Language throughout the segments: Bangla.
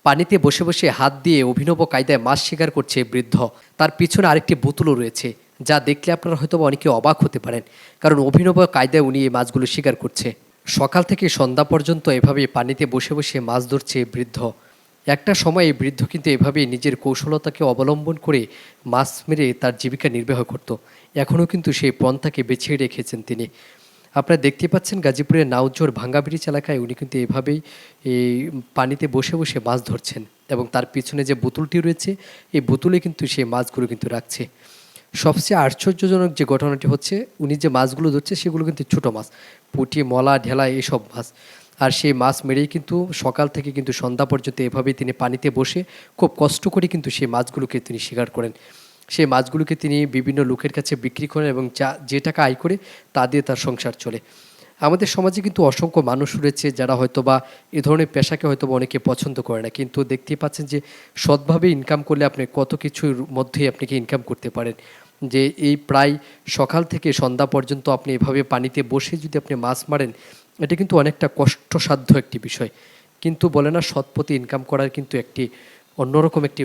পানিতে বসে বসে হাত দিয়ে অভিনব কায়দায় মাছ শিকার করছে বৃদ্ধ। তার পিছনে আরেকটি বোতলও রয়েছে, যা দেখলে আপনারা হয়তো অনেকে অবাক হতে পারেন, কারণ অভিনব কায়দায় উনি এই মাছগুলো শিকার করছে। সকাল থেকে সন্ধ্যা পর্যন্ত এভাবে পানিতে বসে বসে মাছ ধরছে বৃদ্ধ। একটা সময় এই বৃদ্ধ কিন্তু এভাবেই নিজের কৌশলতাকে অবলম্বন করে মাছ মেরে তার জীবিকা নির্বাহ করত। এখনও কিন্তু সেই পন্থাকে বেছে রেখেছেন তিনি। আপনারা দেখতে পাচ্ছেন গাজীপুরের নাউজোর ভাঙ্গা ব্রিজ এলাকায় উনি কিন্তু এভাবেই এই পানিতে বসে বসে মাছ ধরছেন, এবং তার পিছনে যে বোতলটি রয়েছে এই বোতলে কিন্তু সেই মাছগুলো কিন্তু রাখছে। সবচেয়ে আশ্চর্যজনক যে ঘটনাটি হচ্ছে, উনি যে মাছগুলো ধরছে সেগুলো কিন্তু ছোটো মাছ, পুঁটি, মলা, ঢেলা, এসব মাছ। আর সেই মাছ মেরেই কিন্তু সকাল থেকে কিন্তু সন্ধ্যা পর্যন্ত এভাবেই তিনি পানিতে বসে খুব কষ্ট করে কিন্তু সেই মাছগুলোকে তিনি শিকার করেন। সেই মাছগুলোকে তিনি বিভিন্ন লোকের কাছে বিক্রি করেন, এবং যে টাকা আয় করে তা দিয়ে তার সংসার চলে। আমাদের সমাজে কিন্তু অসংখ্য মানুষ রয়েছে যারা হয়তোবা এ ধরনের পেশাকে হয়তোবা অনেকে পছন্দ করে না, কিন্তু দেখতেই পাচ্ছেন যে সৎভাবে ইনকাম করলে আপনি কত কিছুর মধ্যেই আপনি কি ইনকাম করতে পারেন। যে এই প্রায় সকাল থেকে সন্ধ্যা পর্যন্ত আপনি এভাবে পানিতে বসে যদি আপনি মাছ মারেন, এটা কিন্তু অনেকটা কষ্টসাধ্য একটি বিষয়। কিন্তু বলে না, সৎ পথে ইনকাম করার কিন্তু একটি অন্যরকম একটি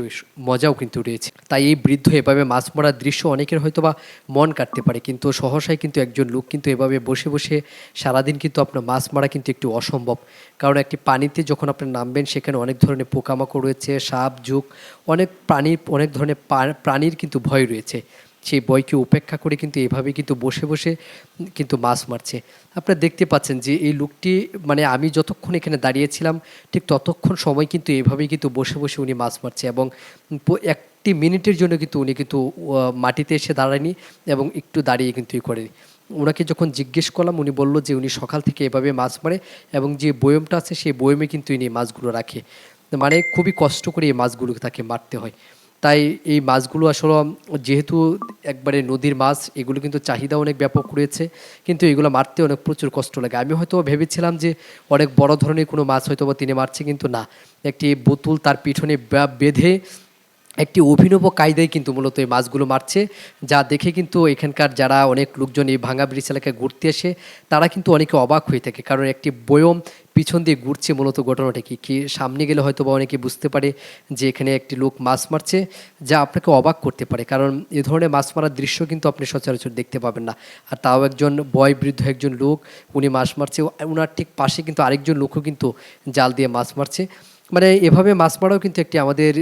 মজাও কিন্তু রয়েছে। তাই এই বৃদ্ধ এভাবে মাছ মারার দৃশ্য অনেকের হয়তোবা মন কাটতে পারে, কিন্তু সহসাই কিন্তু একজন লোক কিন্তু এভাবে বসে বসে সারাদিন কিন্তু আপনার মাছ মারা কিন্তু একটু অসম্ভব। কারণ একটি পানিতে যখন আপনি নামবেন সেখানে অনেক ধরনের পোকামাকড় রয়েছে, সাপ, জোঁক, অনেক ধরনের প্রাণীর কিন্তু ভয় রয়েছে। সেই ভয়কে উপেক্ষা করে কিন্তু এভাবে কিন্তু বসে বসে কিন্তু মাছ মারছে। আপনারা দেখতে পাচ্ছেন যে এই লোকটি, মানে আমি যতক্ষণ এখানে দাঁড়িয়েছিলাম ঠিক ততক্ষণ সময় কিন্তু এভাবেই কিন্তু বসে বসে উনি মাছ মারছে, এবং একটি মিনিটের জন্য কিন্তু উনি কিন্তু মাটিতে এসে দাঁড়ায়নি, এবং একটু দাঁড়িয়ে কিন্তু করেনি। ওনাকে যখন জিজ্ঞেস করলাম, উনি বলল যে উনি সকাল থেকে এভাবে মাছ মারে, এবং যে বয়মটা আছে সেই বয়মে কিন্তু ইনি মাছগুলো রাখে। মানে খুবই কষ্ট করে এই মাছগুলো তাকে মারতে হয়। তাই এই মাছগুলো আসলে যেহেতু একবারে নদীর মাছ, এগুলো কিন্তু চাহিদা অনেক ব্যাপক রয়েছে, কিন্তু এগুলো মারতে অনেক প্রচুর কষ্ট লাগে। আমি হয়তো ভেবেছিলাম যে অনেক বড় ধরনের কোনো মাছ হয়তো বা তিনি মারছে, কিন্তু না, একটি বোতল তার পিছনে বেঁধে একটি অভিনব কায়দায় কিন্তু মূলত এই মাছগুলো মারছে, যা দেখে কিন্তু এখানকার যারা অনেক লোকজন এই ভাঙা ব্রিজ এলাকায় ঘুরতে আসে তারা কিন্তু অনেকে অবাক হয়ে থাকে, কারণ একটি বয়ম পিছন দিয়ে ঘুরছে। মূলত ঘটনাটা কি সামনে গেলে হয়তো বা অনেকে বুঝতে পারে যে এখানে একটি লোক মাছ মারছে, যা আপনাকে অবাক করতে পারে, কারণ এ ধরনের মাছ মারার দৃশ্য কিন্তু আপনি সচরাচর দেখতে পাবেন না। আর তাও একজন বৃদ্ধ একজন লোক, উনি মাছ মারছে, ওনার ঠিক পাশে কিন্তু আরেকজন লোকও কিন্তু জাল দিয়ে মাছ মারছে। মানে এভাবে মাছ মারাও কিন্তু একটি আমাদের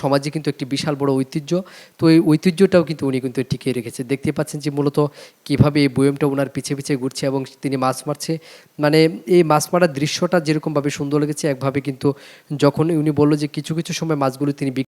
সমাজে কিন্তু একটি বিশাল বড় ঐতিহ্য। তো এই ঐতিহ্যটাও কিন্তু উনি কিন্তু টিকিয়ে রেখেছে। দেখতে পাচ্ছেন যে মূলত কীভাবে এই বয়মটা ওনার পিছে পিছে ঘুরছে এবং তিনি মাছ মারছে। মানে এই মাছ মারার দৃশ্যটা যেরকমভাবে সুন্দর লেগেছে, একভাবে কিন্তু যখন উনি বলল যে কিছু কিছু সময় মাছগুলো তিনি